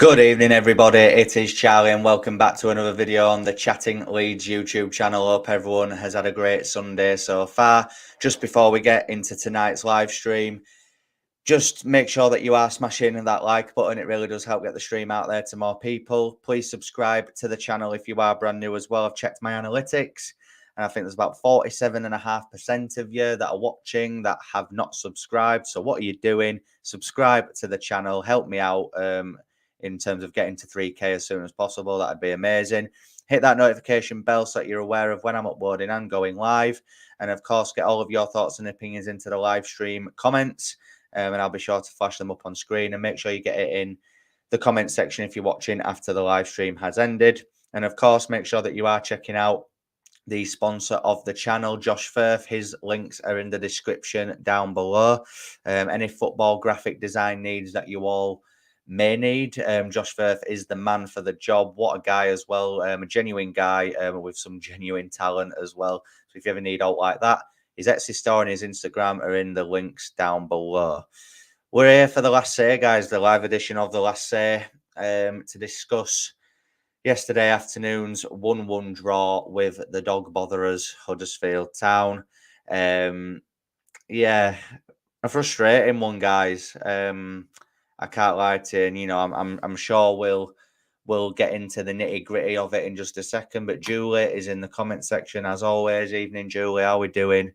Good evening, everybody. It is Charlie, and welcome back to another video on the Chatting Leeds YouTube channel. Hope everyone has had a great Sunday so far. Just before we get into tonight's live stream, just make sure that you are smashing that like button. It really does help get the stream out there to more people. Please subscribe to the channel if you are brand new as well. I've checked my analytics, and I think there's about 47.5% of you that are watching that have not subscribed. So what are you doing? Subscribe to the channel. Help me out in terms of getting to 3K as soon as possible. That'd be amazing. Hit that notification bell so that you're aware of when I'm uploading and going live. And of course, get all of your thoughts and opinions into the live stream comments. And I'll be sure to flash them up on screen, and make sure you get it in the comment section if you're watching after the live stream has ended. And of course, make sure that you are checking out the sponsor of the channel, Josh Firth. His links are in the description down below. Any football graphic design needs that you all may need, Josh Firth is the man for the job. What a guy as well, a genuine guy with some genuine talent as well. So if you ever need out like that, his Etsy store and his Instagram are in the links down below. We're here for the Last Say, guys, the live edition of the Last Say, to discuss yesterday afternoon's 1-1 draw with the dog botherers, Huddersfield Town. Yeah, a frustrating one, guys. I can't lie to you. And, you know, I'm sure we'll get into the nitty gritty of it in just a second. But Julie is in the comment section as always. Evening, Julie. How are we doing?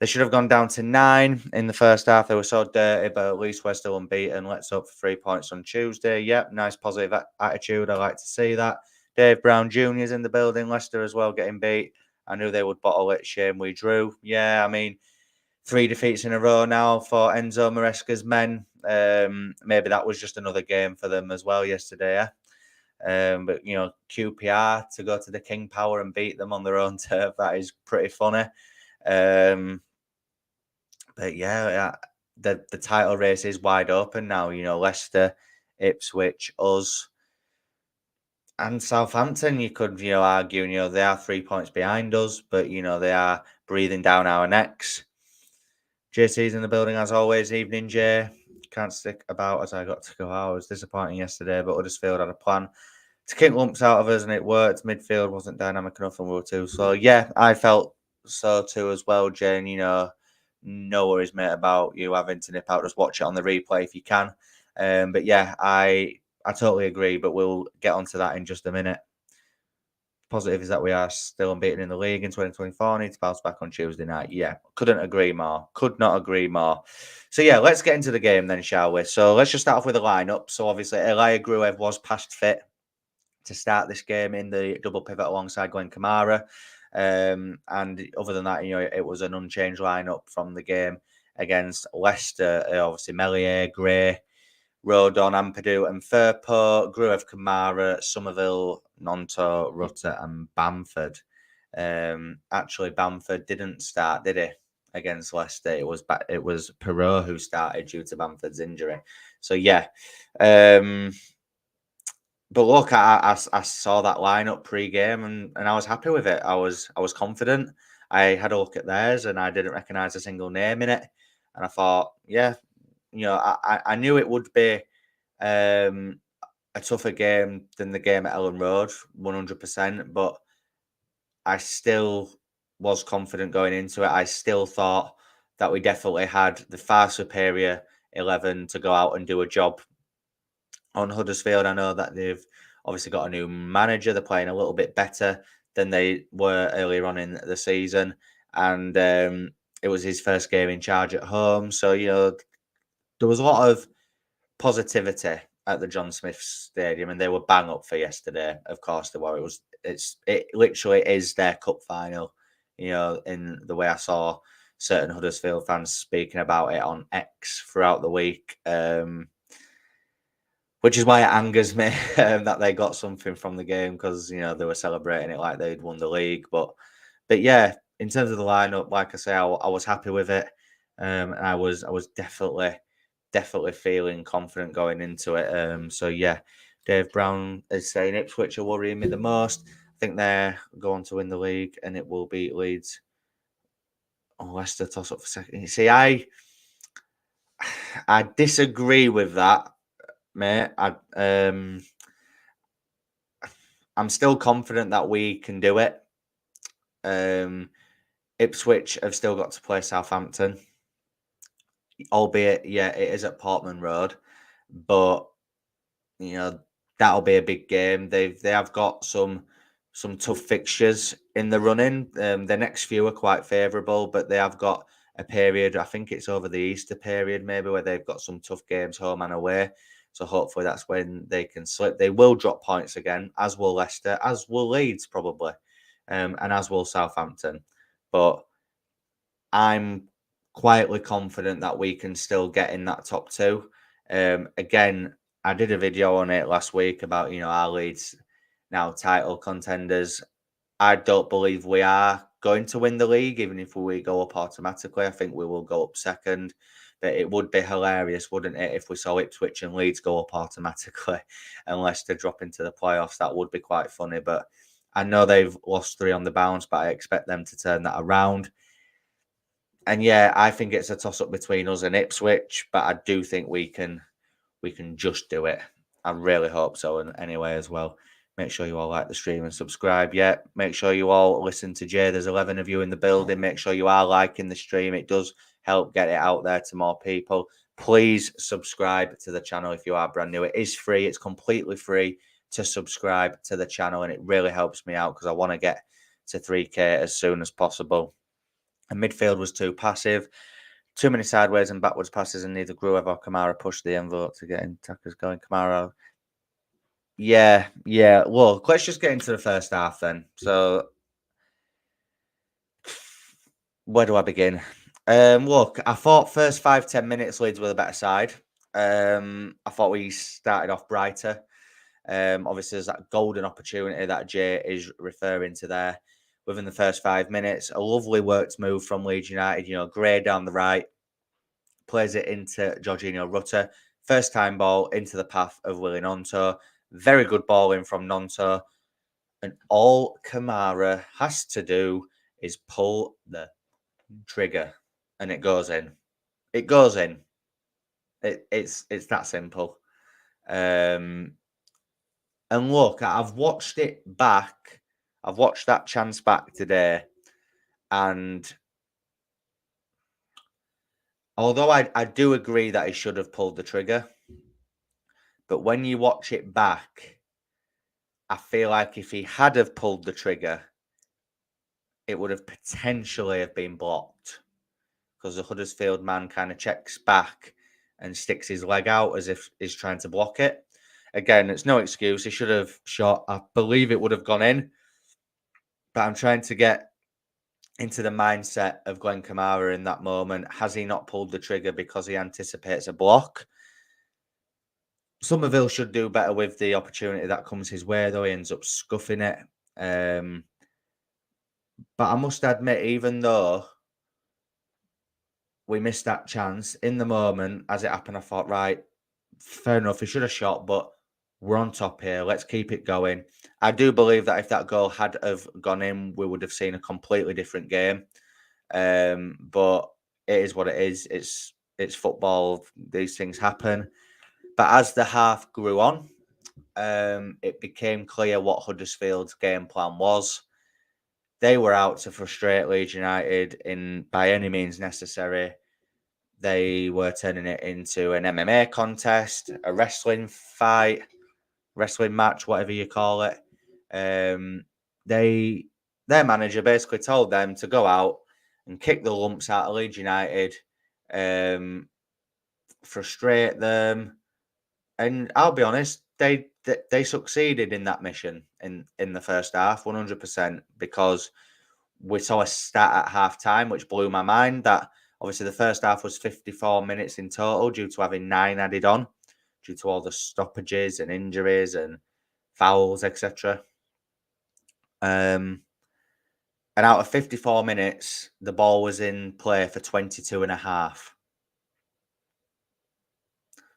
They should have gone down to 9 in the first half. They were so dirty, but at least we're still unbeaten. Let's hope for 3 points on Tuesday. Yep, nice positive attitude. I like to see that. Dave Brown Jr. is in the building. Leicester as well, getting beat. I knew they would bottle it. Shame we drew. Yeah, I mean, 3 defeats in a row now for Enzo Maresca's men. Maybe that was just another game for them as well yesterday. But, you know, QPR to go to the King Power and beat them on their own turf, that is pretty funny. But yeah, the title race is wide open now. You know, Leicester, Ipswich, us, and Southampton. You could, you know, argue, you know, they are 3 points behind us, but, you know, they are breathing down our necks. JC's in the building as always. Evening, Jay. Can't stick about as I got to go out. It was disappointing yesterday, but Huddersfield had a plan to kick lumps out of us, and it worked. Midfield wasn't dynamic enough, and we were too. So, yeah, I felt so too as well, Jane. You know, no worries, mate, about you having to nip out. Just watch it on the replay if you can. But, yeah, I totally agree, but we'll get onto that in just a minute. Positive is that we are still unbeaten in the league in 2024. Need to bounce back on Tuesday night. Yeah, couldn't agree more. Could not agree more. So, yeah, let's get into the game then, shall we? So, let's just start off with the lineup. So, obviously, Elia Gruev was past fit to start this game in the double pivot alongside Glenn Kamara. And other than that, you know, it was an unchanged lineup from the game against Leicester. Obviously, Meslier, Gray, Rodon, Ampadu, and Firpo, Gruev, Kamara, Somerville, Nonto, Rutter, and Bamford. Actually, Bamford didn't start, did he? Against Leicester, it was Perot who started due to Bamford's injury. So yeah, but look, I saw that lineup pre-game and I was happy with it. I was confident. I had a look at theirs and I didn't recognise a single name in it, and I thought, yeah, you know, I knew it would be a tougher game than the game at Ellen Road, 100%. But I still was confident going into it. I still thought that we definitely had the far superior 11 to go out and do a job on Huddersfield. I know that they've obviously got a new manager. They're playing a little bit better than they were earlier on in the season. And it was his first game in charge at home. So, you know, there was a lot of positivity at the John Smith Stadium, and they were bang up for yesterday. Of course they were. It literally is their cup final, you know, in the way I saw certain Huddersfield fans speaking about it on X throughout the week. Which is why it angers me that they got something from the game, because, you know, they were celebrating it like they'd won the league. But yeah, in terms of the lineup, like I say, I was happy with it. And I was definitely feeling confident going into it. So yeah, Dave Brown is saying Ipswich are worrying me the most. I think they're going to win the league and it will beat Leeds. Oh, Leicester toss up for second. You see, I disagree with that. mate. I'm still confident that we can do it. Ipswich have still got to play Southampton, albeit yeah, it is at Portman Road, but you know that'll be a big game. They have got some tough fixtures in the running. The next few are quite favourable, but they have got a period. I think it's over the Easter period, maybe where they've got some tough games home and away. So hopefully that's when they can slip. They will drop points again, as will Leicester, as will Leeds probably, and as will Southampton. But I'm quietly confident that we can still get in that top two. Again, I did a video on it last week about our Leeds now title contenders. I don't believe we are going to win the league, even if we go up automatically. I think we will go up second. But it would be hilarious, wouldn't it, if we saw Ipswich and Leeds go up automatically and Leicester drop into the playoffs? That would be quite funny. But I know they've lost 3 on the bounce, but I expect them to turn that around. And yeah, I think it's a toss up between us and Ipswich, but I do think we can just do it. I really hope so. And anyway, as well, make sure you all like the stream and subscribe. Yeah, make sure you all listen to Jay. There's 11 of you in the building. Make sure you are liking the stream. It does help get it out there to more people. Please subscribe to the channel if you are brand new. It is free. It's completely free to subscribe to the channel, and it really helps me out because I want to get to 3K as soon as possible. And midfield was too passive. Too many sideways and backwards passes, and neither Gruev or Kamara pushed the envelope to get attackers going. Kamara. Yeah. Look, let's just get into the first half then. So, where do I begin? Look, I thought first 5-10 minutes Leeds were the better side. I thought we started off brighter. Obviously, there's that golden opportunity that Jay is referring to there within the first 5 minutes. A lovely worked move from Leeds United. Gray down the right, plays it into Jorginho Rutter. First time ball into the path of Willie Nonto. Very good ball in from Nonto. And all Kamara has to do is pull the trigger and it goes in. It goes in. It's that simple. And look, I've watched it back. I've watched that chance back today. And although I do agree that he should have pulled the trigger, but when you watch it back, I feel like if he had have pulled the trigger, it would have potentially have been blocked because the Huddersfield man kind of checks back and sticks his leg out as if he's trying to block it. Again, it's no excuse. He should have shot. I believe it would have gone in, but I'm trying to get into the mindset of Glenn Kamara in that moment. Has he not pulled the trigger because he anticipates a block? Somerville should do better with the opportunity that comes his way, though. He ends up scuffing it. But I must admit, even though we missed that chance in the moment as it happened, I thought, right, fair enough, he should have shot, but we're on top here. Let's keep it going. I do believe that if that goal had have gone in, we would have seen a completely different game. But it is what it is. It's football. These things happen. But as the half grew on, it became clear what Huddersfield's game plan was. They were out to frustrate Leeds United by any means necessary. They were turning it into an MMA contest, a wrestling fight, wrestling match, whatever you call it. Their manager basically told them to go out and kick the lumps out of Leeds United, frustrate them, and I'll be honest, they succeeded in that mission in the first half, 100%, because we saw a stat at half time which blew my mind that obviously the first half was 54 minutes in total due to having 9 added on due to all the stoppages and injuries and fouls, etc. And out of 54 minutes, the ball was in play for 22 and a half.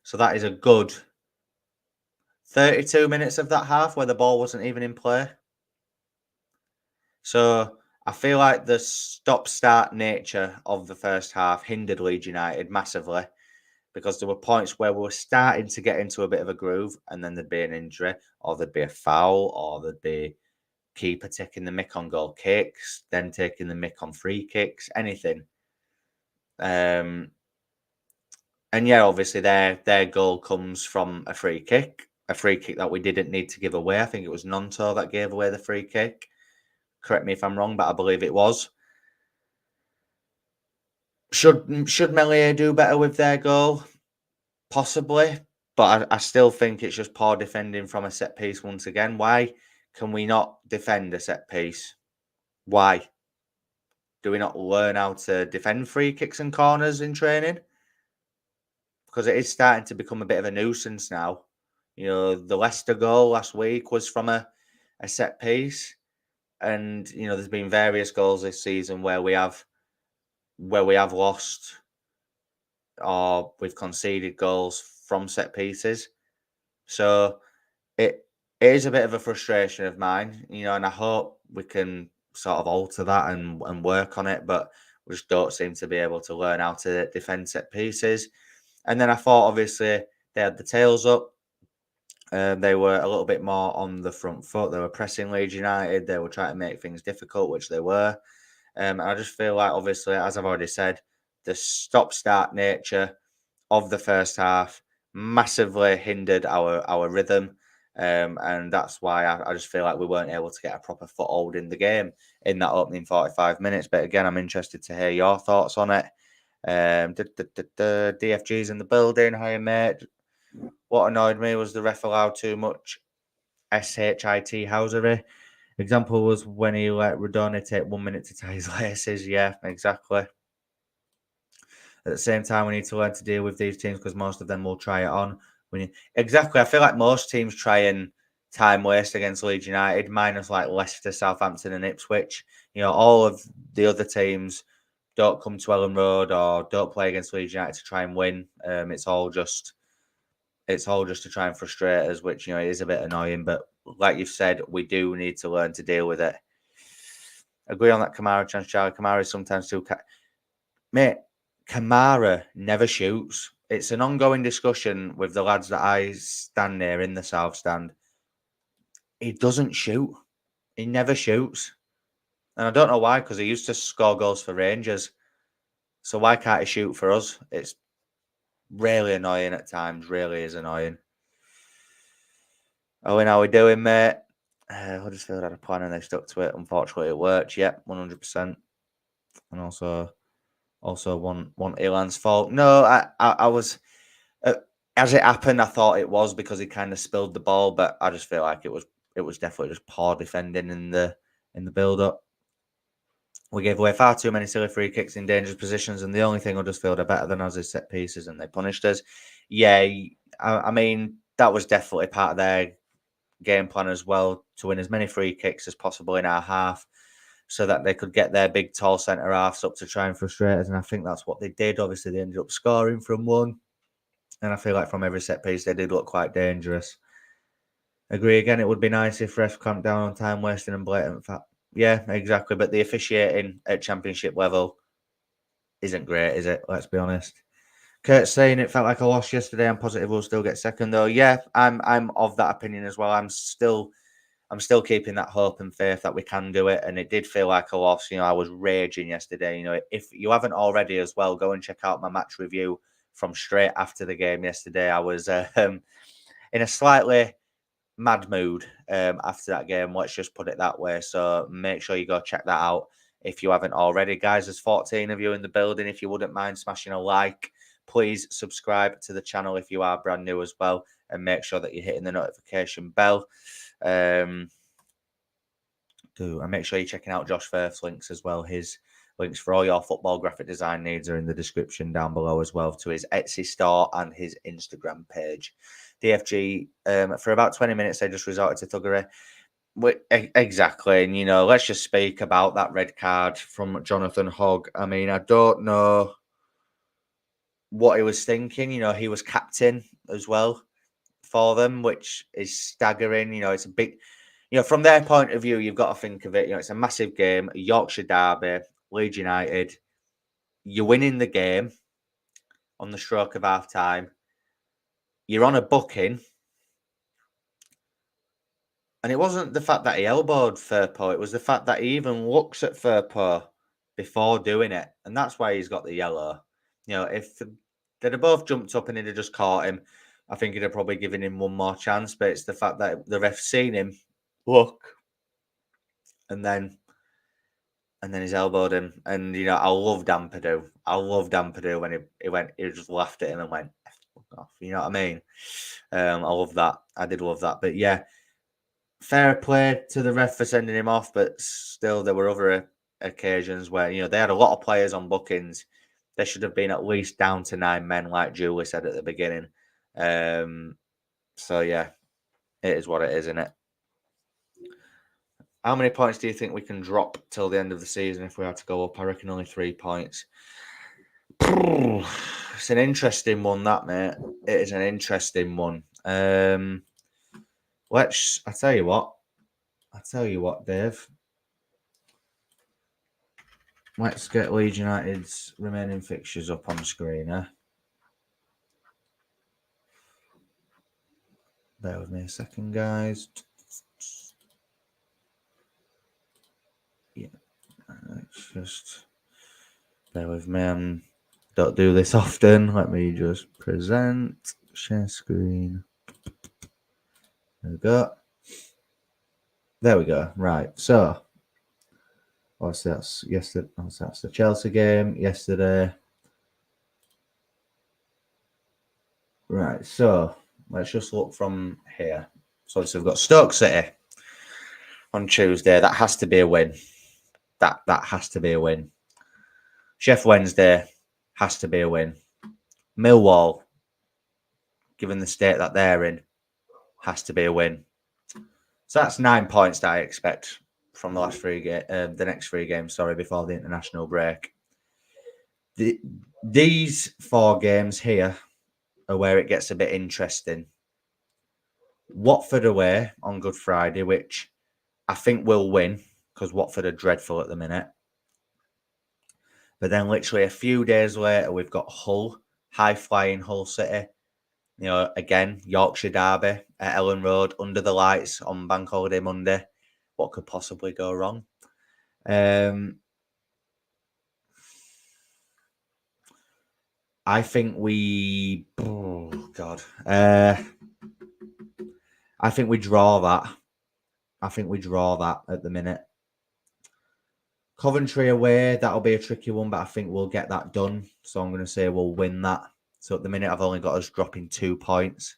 So that is a good 32 minutes of that half where the ball wasn't even in play. So I feel like the stop-start nature of the first half hindered Leeds United massively. because there were points where we were starting to get into a bit of a groove, and then there'd be an injury, or there'd be a foul, or there'd be keeper taking the mick on goal kicks, then taking the mick on free kicks, anything. And yeah, obviously their goal comes from a free kick that we didn't need to give away. I think it was Nonto that gave away the free kick. Correct me if I'm wrong, but I believe it was. Should Melier do better with their goal? Possibly, but I still think it's just poor defending from a set piece once again. Why can we not defend a set piece? Why? Do we not learn how to defend free kicks and corners in training? Because it is starting to become a bit of a nuisance now. You know, the Leicester goal last week was from a set piece. And, you know, there's been various goals this season where we have lost or we've conceded goals from set pieces. So it is a bit of a frustration of mine, you know, and I hope we can sort of alter that and work on it, but we just don't seem to be able to learn how to defend set pieces. And then I thought, obviously, they had the tails up. They were a little bit more on the front foot. They were pressing Leeds United. They were trying to make things difficult, which they were. And I just feel like, obviously, as I've already said, the stop-start nature of the first half massively hindered our rhythm. And that's why I just feel like we weren't able to get a proper foothold in the game in that opening 45 minutes. But again, I'm interested to hear your thoughts on it. DFG's in the building. Hi, mate. What annoyed me was the ref allowed too much shit housery. Example was when he let Rodoni take 1 minute to tie his laces. Yeah, exactly. At the same time, we need to learn to deal with these teams because most of them will try it on. Exactly. I feel like most teams try and time waste against Leeds United, minus like Leicester, Southampton, and Ipswich. You know, all of the other teams don't come to Ellen Road or don't play against Leeds United to try and win. It's all just to try and frustrate us, which, you know, is a bit annoying. But like you've said, we do need to learn to deal with it. Agree on that Kamara chance, Charlie. Kamara is sometimes too... Mate, Kamara never shoots. It's an ongoing discussion with the lads that I stand near in the South Stand. He doesn't shoot. He never shoots. And I don't know why, because he used to score goals for Rangers. So why can't he shoot for us? It's really annoying at times. Really is annoying. Owen, how we doing, mate? Huddersfield had a plan and they stuck to it. Unfortunately, it worked. Yep, 100%. And also one Ilan's fault. No, I was... as it happened, I thought it was because he kind of spilled the ball, but I just feel like it was definitely just poor defending in the build-up. We gave away far too many silly free kicks in dangerous positions, and the only thing Huddersfield are better than us is set pieces, and they punished us. Yeah, I mean, that was definitely part of their game plan as well, to win as many free kicks as possible in our half so that they could get their big, tall centre-halves up to try and frustrate us, and I think that's what they did. Obviously, they ended up scoring from one. And I feel like from every set piece, they did look quite dangerous. Agree again, it would be nice if refs clamped down on time wasting and blatant fat. Yeah, exactly. But the officiating at championship level isn't great, is it? Let's be honest. Kurt's saying it felt like a loss yesterday. I'm positive we'll still get second, though. Yeah, I'm of that opinion as well. I'm still keeping that hope and faith that we can do it. And it did feel like a loss. You know, I was raging yesterday. You know, if you haven't already as well, go and check out my match review from straight after the game yesterday. I was in a slightly mad mood after that game. Let's just put it that way. So make sure you go check that out if you haven't already. Guys, there's 14 of you in the building. If you wouldn't mind smashing a like, please subscribe to the channel if you are brand new as well. And make sure that you're hitting the notification bell. And make sure you're checking out Josh Firth's links as well. His links for all your football graphic design needs are in the description down below as well, to his Etsy store and his Instagram page. DFG, for about 20 minutes, they just resorted to thuggery. Exactly. And, you know, let's just speak about that red card from Jonathan Hogg. I mean, I don't know what he was thinking. You know, he was captain as well for them, which is staggering. You know, it's a big... You know, from their point of view, you've got to think of it. You know, it's a massive game, Yorkshire derby, Leeds United. You're winning the game. on the stroke of half time. You're on a booking. And it wasn't the fact that he elbowed Firpo, it was the fact that he even looks at Firpo before doing it. And that's why he's got the yellow. You know, if they'd have both jumped up and he'd have just caught him, I think he'd have probably given him one more chance. But it's the fact that the ref's seen him look and then he's elbowed him. And, you know, I love Dan Perdue. I love Dan Perdue when he just laughed at him and went, "Fuck off." You know what I mean? I love that. I did love that. But yeah, fair play to the ref for sending him off, but still there were other occasions where, you know, they had a lot of players on bookings. There should have been at least down to 9 men, like Julie said at the beginning. So yeah, it is what it is, isn't it? How many points do you think we can drop till the end of the season if we had to go up? I reckon only 3 points. It's an interesting one, that, mate. It is an interesting one. I tell you what, Dave. Let's get Leeds United's remaining fixtures up on screen, eh? Bear with me a second, guys. Yeah, let's just bear with me. Don't do this often. Let me just present, share screen. There we go. There we go. Right. So, obviously that's yesterday. Obviously that's the Chelsea game yesterday. Right. So let's just look from here. So obviously we've got Stoke City on Tuesday. That has to be a win. That has to be a win. Sheff Wednesday has to be a win. Millwall, given the state that they're in, has to be a win. So that's 9 points that I expect from the next 3 games. Sorry, before the international break. These 4 games here are where it gets a bit interesting. Watford away on Good Friday, which I think we'll win because Watford are dreadful at the minute. But then literally a few days later, we've got Hull, high-flying Hull City. You know, again, Yorkshire derby at Ellen Road, under the lights on Bank Holiday Monday. What could possibly go wrong? I think we... Oh, God. I think we draw that. At the minute. Coventry away, that'll be a tricky one, but I think we'll get that done. So I'm going to say we'll win that. So at the minute, I've only got us dropping 2 points.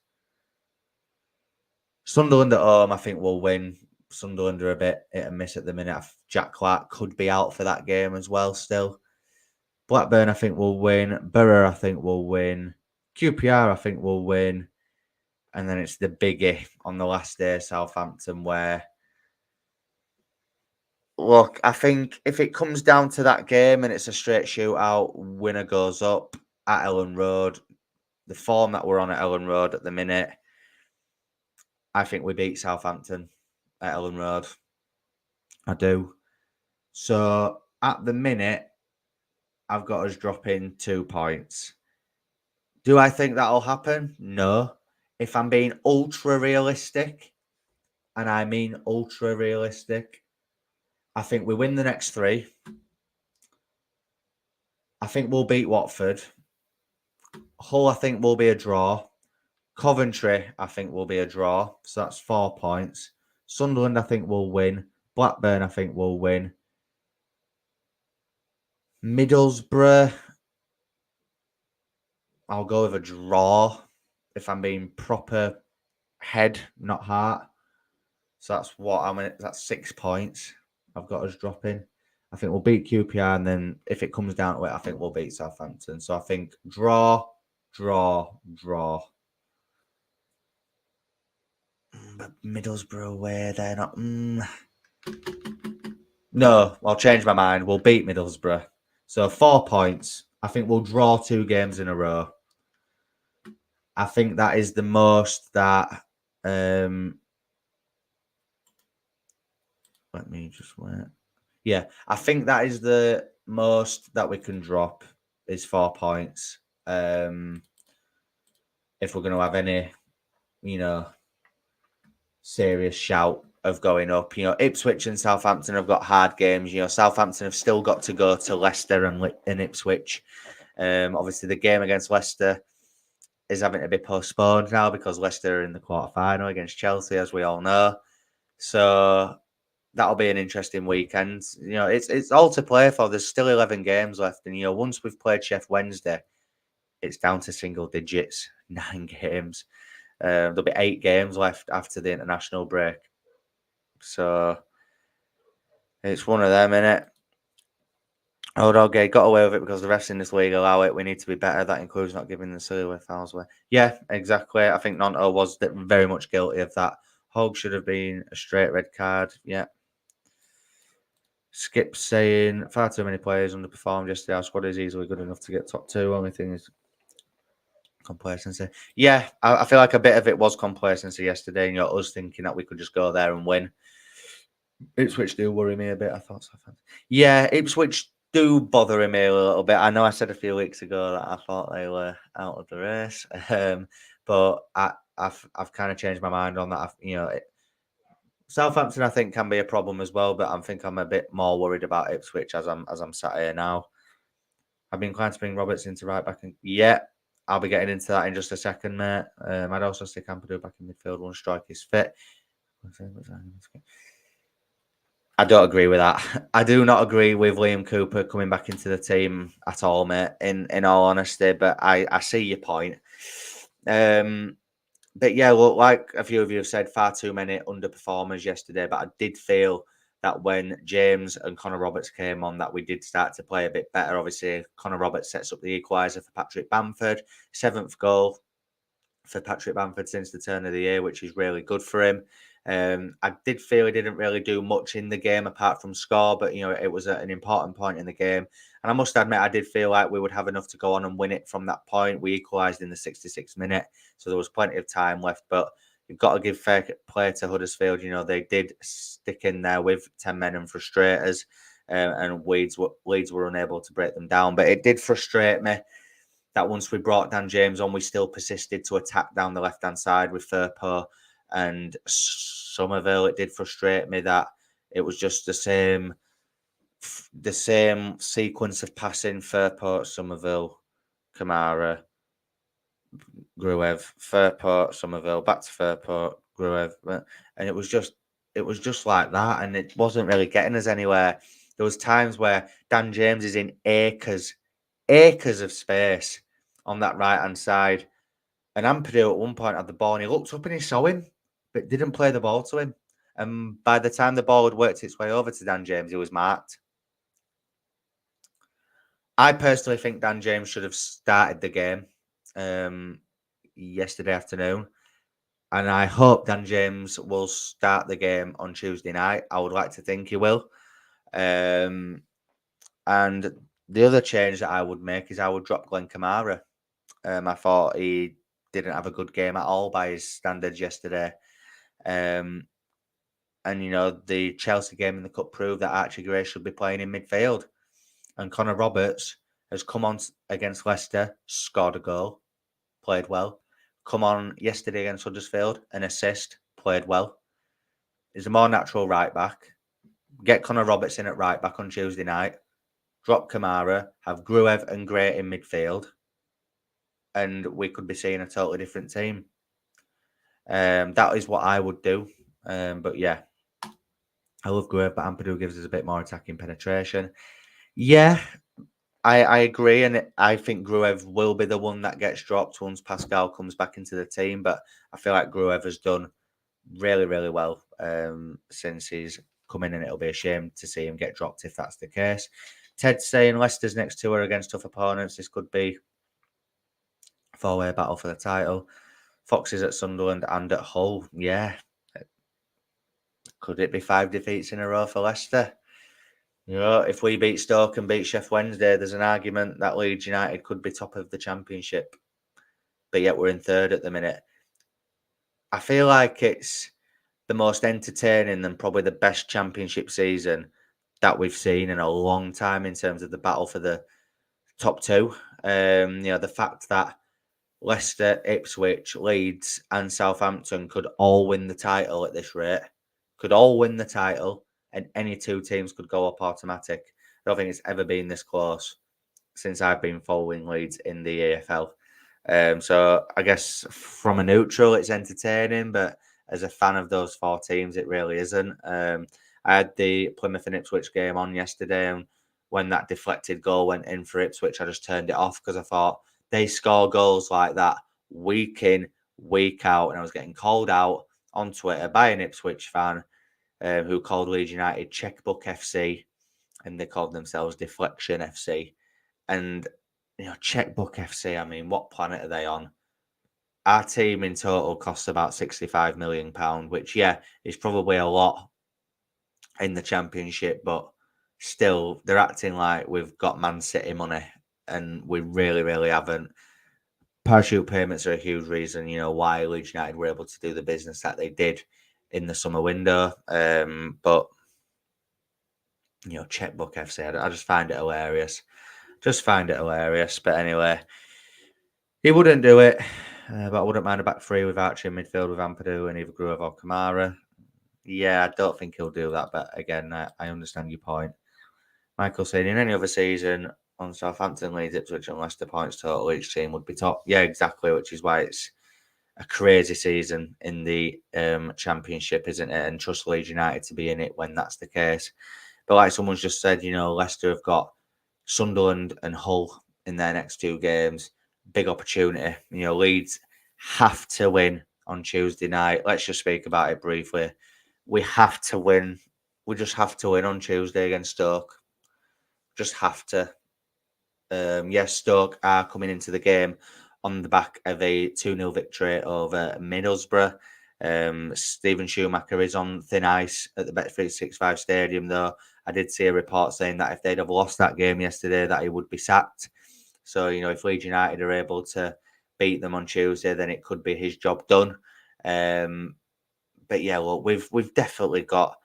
Sunderland at home, I think we'll win. Sunderland are a bit hit and miss at the minute. Jack Clark could be out for that game as well still. Blackburn, I think will win. Borough, I think will win. QPR, I think will win. And then it's the biggie on the last day, Southampton, where... Look, I think if it comes down to that game and it's a straight shootout, winner goes up at Ellen Road. The form that we're on at Ellen Road at the minute, I think we beat Southampton at Ellen Road. I do. So at the minute, I've got us dropping 2 points. Do I think that'll happen? No. If I'm being ultra realistic, and I mean ultra realistic, I think we win the next 3. I think we'll beat Watford. Hull, I think, will be a draw. Coventry, I think, will be a draw. So that's 4 points. Sunderland, I think, will win. Blackburn, I think, will win. Middlesbrough, I'll go with a draw if I'm being proper head, not heart. So that's 6 points I've got us dropping. I think we'll beat QPR, and then if it comes down to it, I think we'll beat Southampton. So I think draw. But Middlesbrough away, they're not... No, I'll change my mind. We'll beat Middlesbrough. So 4 points. I think we'll draw 2 games in a row. I think that is the most that... Let me just wait. Yeah, I think that is the most that we can drop is 4 points. if we're going to have any, serious shout of going up. Ipswich and Southampton have got hard games. Southampton have still got to go to Leicester and Ipswich. Obviously, the game against Leicester is having to be postponed now because Leicester are in the quarter-final against Chelsea, as we all know. So that'll be an interesting weekend. It's all to play for. There's still 11 games left, and once we've played Sheff Wednesday, it's down to single digits, 9 games. There'll be 8 games left after the international break. So it's one of them, innit? Okay, got away with it because the refs in this league allow it. We need to be better. That includes not giving the silly fouls away. Yeah, exactly. I think Nonto was very much guilty of that. Hogg should have been a straight red card. Yeah. Skip saying far too many players underperformed yesterday. Our squad is easily good enough to get top 2. Only thing is complacency. Yeah, I feel like a bit of it was complacency yesterday. Us thinking that we could just go there and win. Ipswich do worry me a bit. I thought so. Yeah, Ipswich do bother me a little bit. I know I said a few weeks ago that I thought they were out of the race, but I've kind of changed my mind on that. Southampton I think can be a problem as well, but I think I'm a bit more worried about Ipswich as I'm sat here now. I've been inclined to bring Roberts into right back, and yeah, I'll be getting into that in just a second, mate. I'd also stick Ampadu back in midfield once Strike is fit. I don't agree with that. I do not agree with Liam Cooper coming back into the team at all, mate, in all honesty, but I see your point. But yeah, look, like a few of you have said, far too many underperformers yesterday, but I did feel that when James and Connor Roberts came on, that we did start to play a bit better. Obviously, Connor Roberts sets up the equaliser for Patrick Bamford, 7th goal for Patrick Bamford since the turn of the year, which is really good for him. I did feel he didn't really do much in the game apart from score, but it was an important point in the game. And I must admit, I did feel like we would have enough to go on and win it from that point. We equalised in the 66th minute, so there was plenty of time left. But you've got to give fair play to Huddersfield. They did stick in there with 10 men and frustrators, and Leeds were unable to break them down. But it did frustrate me that once we brought Dan James on, we still persisted to attack down the left-hand side with Firth and Somerville. It did frustrate me that it was just the same sequence of passing: Firth, Somerville, Kamara, Gruev, Firth, Somerville, back to Firth, Gruev, and it was just like that, and it wasn't really getting us anywhere. There was times where Dan James is in acres of space on that right-hand side. And Ampadu at one point had the ball and he looked up and he saw him, but didn't play the ball to him. And by the time the ball had worked its way over to Dan James, he was marked. I personally think Dan James should have started the game yesterday afternoon. And I hope Dan James will start the game on Tuesday night. I would like to think he will. And the other change that I would make is I would drop Glenn Kamara. I thought he didn't have a good game at all by his standards yesterday. And, the Chelsea game in the Cup proved that Archie Gray should be playing in midfield. And Connor Roberts has come on against Leicester, scored a goal, played well. Come on yesterday against Huddersfield, an assist, played well. He's a more natural right back. Get Connor Roberts in at right back on Tuesday night. Drop Kamara, have Gruev and Gray in midfield. And we could be seeing a totally different team. That is what I would do. But yeah, I love Gruev, but Ampadu gives us a bit more attacking penetration. Yeah, I agree. And I think Gruev will be the one that gets dropped once Pascal comes back into the team. But I feel like Gruev has done really, really well since he's come in, and it'll be a shame to see him get dropped if that's the case. Ted's saying Leicester's next two are against tough opponents. This could be a four-way battle for the title. Foxes at Sunderland and at Hull. Yeah. Could it be 5 defeats in a row for Leicester? If we beat Stoke and beat Sheff Wednesday, there's an argument that Leeds United could be top of the Championship. But yet we're in 3rd at the minute. I feel like it's the most entertaining and probably the best Championship season that we've seen in a long time in terms of the battle for the top two. The fact that Leicester, Ipswich, Leeds, and Southampton could all win the title at this rate, and any two teams could go up automatic. I don't think it's ever been this close since I've been following Leeds in the EFL. So I guess from a neutral, it's entertaining, but as a fan of those four teams, it really isn't. I had the Plymouth and Ipswich game on yesterday, and when that deflected goal went in for Ipswich, I just turned it off because I thought they score goals like that week in, week out, and I was getting called out on Twitter by an Ipswich fan who called Leeds United Checkbook FC, and they called themselves Deflection FC. And Checkbook FC, I mean, what planet are they on? Our team in total costs about £65 million, which, is probably a lot in the Championship, but still, they're acting like we've got Man City money, and we really, really haven't. Parachute payments are a huge reason, why Leeds United were able to do the business that they did in the summer window. But, Checkbook FC, I just find it hilarious. But anyway, he wouldn't do it. But I wouldn't mind a back three with Archie in midfield with Ampadu and either Gruev or Kamara. Yeah, I don't think he'll do that. But again, I understand your point. Michael saying in any other season on Southampton, Leeds, Ipswich, and Leicester points total, each team would be top. Yeah, exactly. Which is why it's a crazy season in the Championship, isn't it? And trust Leeds United to be in it when that's the case. But like someone's just said, Leicester have got Sunderland and Hull in their next two games. Big opportunity. Leeds have to win on Tuesday night. Let's just speak about it briefly. We have to win. We just have to win on Tuesday against Stoke. Just have to. Yes, Stoke are coming into the game on the back of a 2-0 victory over Middlesbrough. Stephen Schumacher is on thin ice at the Bet365 Stadium, though. I did see a report saying that if they'd have lost that game yesterday, that he would be sacked. So, if Leeds United are able to beat them on Tuesday, then it could be his job done. But yeah, look, we've definitely got.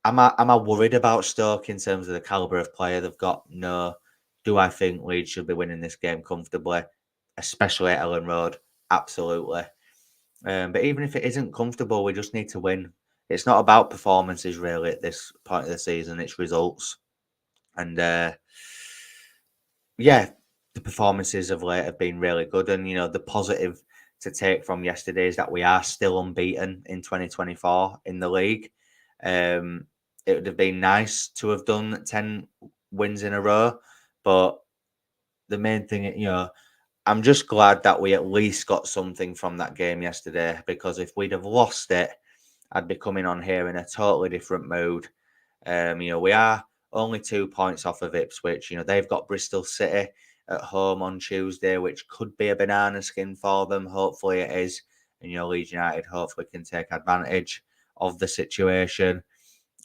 Am I worried about Stoke in terms of the calibre of player they've got? No. Do I think Leeds should be winning this game comfortably, especially at Ellen Road? Absolutely. But even if it isn't comfortable, we just need to win. It's not about performances really at this point of the season. It's results. And the performances of late have been really good. And, the positive to take from yesterday is that we are still unbeaten in 2024 in the league. It would have been nice to have done 10 wins in a row. But the main thing, I'm just glad that we at least got something from that game yesterday, because if we'd have lost it, I'd be coming on here in a totally different mood. We are only 2 points off of Ipswich. They've got Bristol City at home on Tuesday, which could be a banana skin for them. Hopefully it is. And, Leeds United hopefully can take advantage of the situation.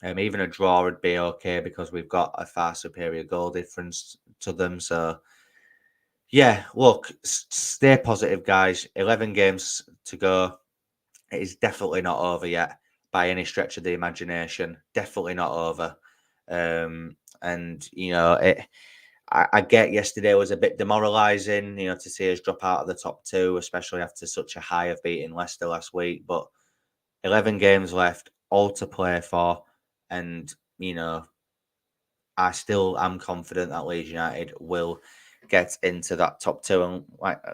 Even a draw would be okay because we've got a far superior goal difference to them. So, yeah, look, stay positive, guys. 11 games to go. It is definitely not over yet by any stretch of the imagination. Definitely not over. I get yesterday was a bit demoralising, to see us drop out of the top two, especially after such a high of beating Leicester last week. But 11 games left, all to play for. And, I still am confident that Leeds United will get into that top two. And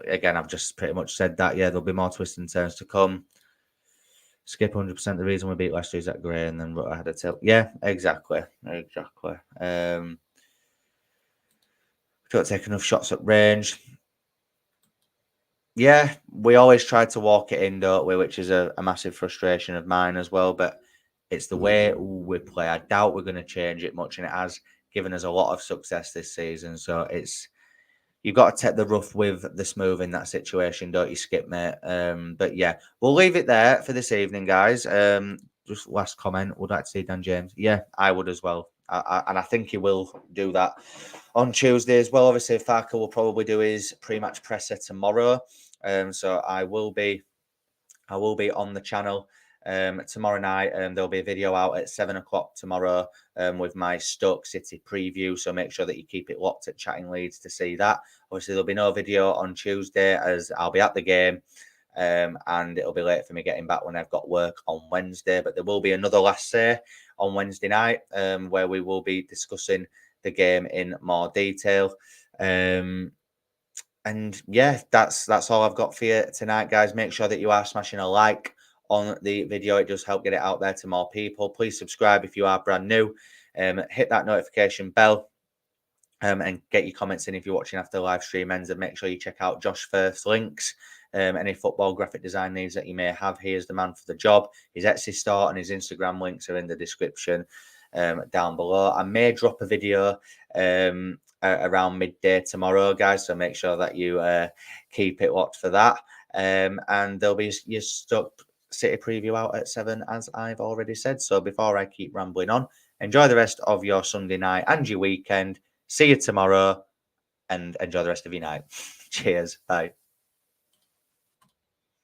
again, I've just pretty much said that, there'll be more twists and turns to come. Skip 100%. The reason we beat Leicester is that Gray and then Rutter had a tilt. Yeah, exactly. Don't take enough shots at range. Yeah, we always try to walk it in, don't we? Which is a massive frustration of mine as well. But it's the way we play. I doubt we're going to change it much, and it has given us a lot of success this season. So you've got to take the rough with the smooth in that situation, don't you, Skip, mate? But yeah, we'll leave it there for this evening, guys. Just last comment, would like to see Dan James. Yeah, I would as well. And I think he will do that on Tuesday as well. Obviously, Farker will probably do his pre-match presser tomorrow. So I will be on the channel tomorrow night. There'll be a video out at 7 o'clock tomorrow with my Stoke City preview. So make sure that you keep it locked at Chatting Leeds to see that. Obviously, there'll be no video on Tuesday as I'll be at the game. And it'll be late for me getting back when I've got work on Wednesday. But there will be another Last Say on Wednesday night where we will be discussing the game in more detail. And yeah, that's all I've got for you tonight, guys. Make sure that you are smashing a like on the video. It does help get it out there to more people. Please subscribe if you are brand new. Hit that notification bell. And get your comments in if you're watching after the live stream ends, and make sure you check out Josh Firth's links. Any football graphic design needs that you may have, he is the man for the job. His Etsy store and his Instagram links are in the description down below. I may drop a video around midday tomorrow, guys, so make sure that you keep it locked for that. And there'll be your Stoke City preview out at 7, as I've already said. So before I keep rambling on, enjoy the rest of your Sunday night and your weekend. See you tomorrow and enjoy the rest of your night. Cheers. Bye.